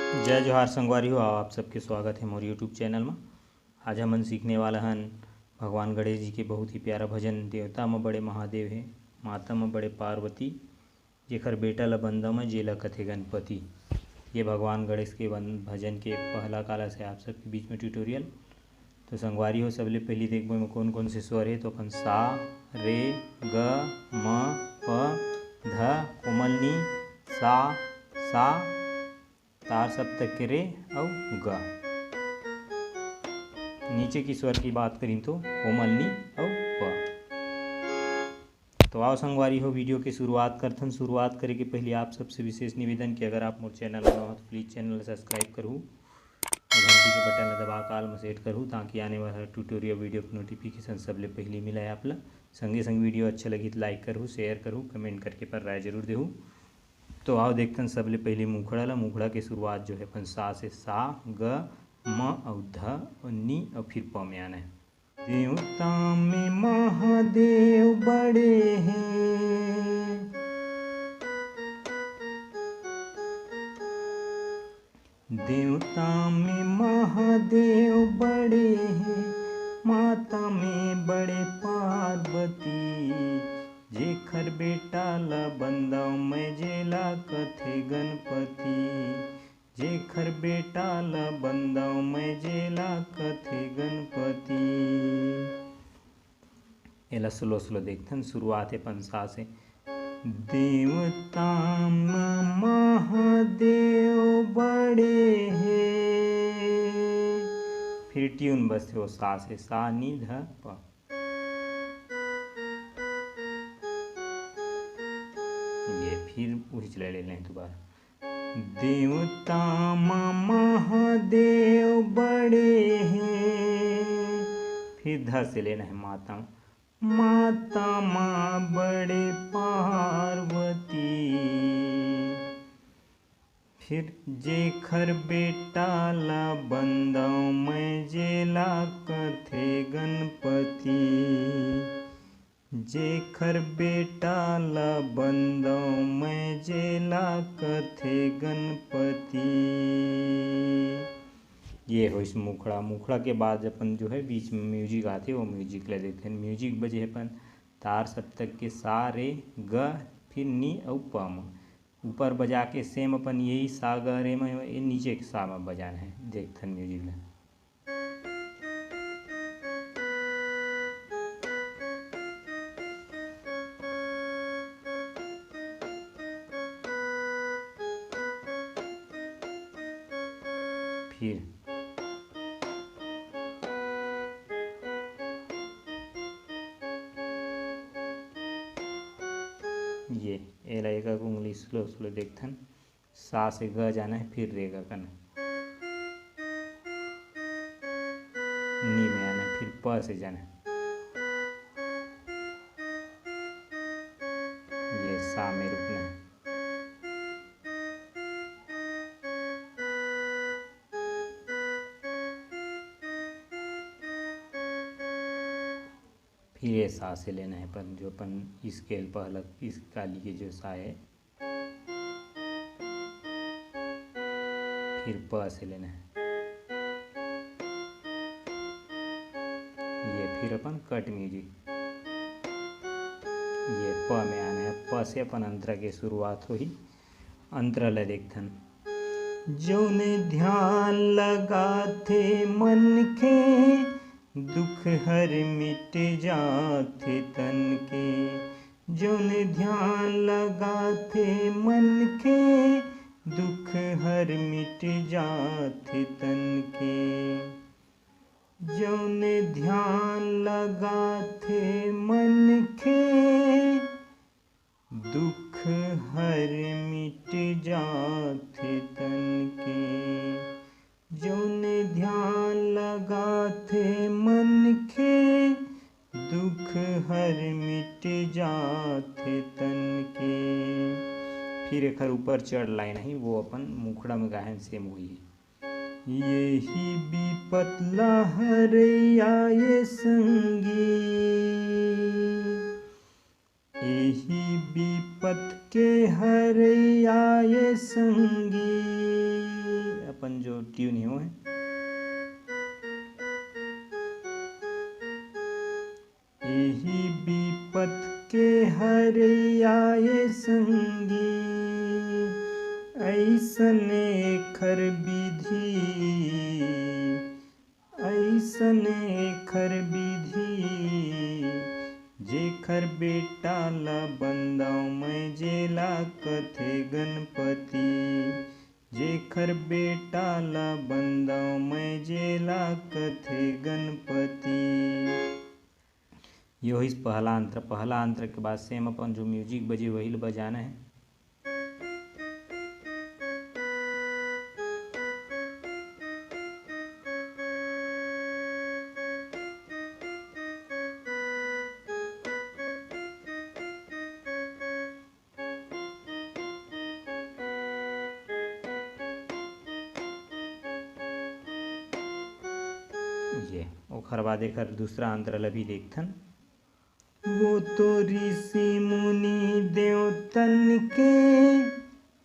जय जोहार संगवारी हो। आप सबके स्वागत है मोर यूट्यूब चैनल में। आज हमन सीखने वाला हन भगवान गणेश जी के बहुत ही प्यारा भजन। देवता में बड़े महादेव है, माता में बड़े पार्वती, जेखर बेटा ल बंदा में जेला कथे गणपति। ये भगवान गणेश के भजन के पहला काला से आप सबके बीच में ट्यूटोरियल। तो संगवारी हो, सबले पहले देखबो में कौन कौन से स्वर है। तो अपन सा, रे, ग, म, प, ध, कोमल नी, सा, तार सप्तक के रे और ग। नीचे की स्वर की बात करें तो कोमल नी और प। तो आओ संगवारी हो, वीडियो की शुरुआत करथन। शुरुआत करे के पहले आप सबसे विशेष निवेदन कि अगर आप मोर चैनल में नवा हो तो प्लीज़ चैनल सब्सक्राइब करूँ और घंटी के बटन ला दबा काल में सेट करूँ, ताकि आने वाला ट्यूटोरियल वीडियो की नोटिफिकेशन सबले पहले मिले आप ला। संगे संग वीडियो अच्छा लगी तो लाइक करूँ, शेयर करूँ, कमेंट करके पर राय जरूर देहूँ। तो आओ देखते सबले पहले मुखड़ा ला। मुखड़ा के शुरुआत जो है अपन सा से सा, ग, म और ध और नी और फिर प में आना है। देवता में महादेव बड़े हैं, देवता में महादेव बड़े हैं, माता में बड़े पार्वती, जेखर बेटा ला बंदा मैं जेला कथे गणपति, जेखर बेटा ला बंदा मैं जेला कथे गणपति। एला स्लो स्लो देखथन। शुरुआत है पंसा से। देवता में महादेव बड़े हैं, फिर ट्यून बसते हो सा से सा नी ध प। ये फिर वही चला ले लें दोबारा। देवता महादेव बड़े हैं, फिर ध से लेना है माता, माता माँ बड़े पार्वती, फिर जेखर बेटा ला बंदा मैं जेला कथे गणपति, जेखर बेटा ला बंदा मैं जेला कथे गणपति। ये हो इस मुखड़ा। मुखड़ा के बाद अपन जो है बीच में म्यूजिक आते, वो म्यूजिक ले देखते हैं। म्यूजिक बजे अपन तार सप्तक के सा रे ग फिर नी और प में ऊपर बजा के सेम अपन यही सा ग रे में नीचे के सा में बजाना है। देखथन म्यूजिक में। फिर ये एला एक उंगली स्लो स्लो देखथन। सा से ग जाना है, फिर रे गा करना, नी में आना है, फिर प से जाना है, ये सा में रुकना है, फिर ये सा से लेना है अपन जो अपन स्केल पहला इस काली के जो सा है, फिर प से लेना है, ये फिर अपन कट म्यूजिक, ये प में आना है। प से अपन अंतरा के शुरुआत हो ही। अंतरा ला देखथन। जौने ध्यान लगाथे मन के, दुख हर मिट जाथे तन के, जौने ध्यान लगाथे मन के, दुख हर मिट जाथे तन के, जौने ध्यान लगाथे मन के, दुख हर मिट जाथे तन के, जौने ध्यान लगाथे मन के, दुख हर मिट जाथे तन के। फिर एक ऊपर चढ़ लाइन है, वो अपन मुखड़ा में गायन सेम हुई है। यही विपत लहरैया ये संगी, यही विपत के हरैया ये संगी, ट्यून हो है। एही विपत के हरियाए संगी, ऐसने खर विधि, ऐसने खर विधि, जेखर बेटा ला बंदाओ मैं जेला कथे गणपति, जेखर बेटा ला बंदाओ मैं जेला कथे गणपति। यो इस पहला अंतर। पहला अंतर के बाद सेम अपन जो म्यूजिक बजे वही बजाना है। ये ओखर बाद एकर दूसरा अंतर ला भी देखथन। वो तो ऋषि मुनि देवतन के,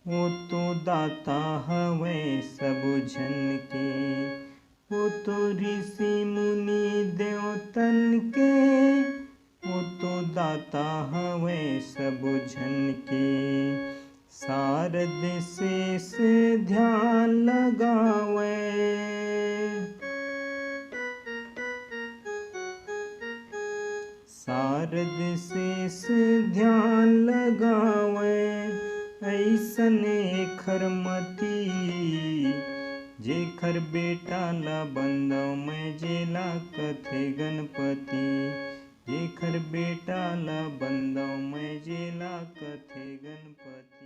वो तो दाता हवे सब जन के, वो तो ऋषि मुनि देवतन के, वो तो दाता हवे सब जन के। शारद शेष ध्यान लगावे, शारद शेष ध्यान लगावे, ऐसने खरमती, जेखर बेटा ला बंदाओ मैं जेला कथे गणपति, जेखर बेटा ला बंदाओ मैं जेला कथे गणपति।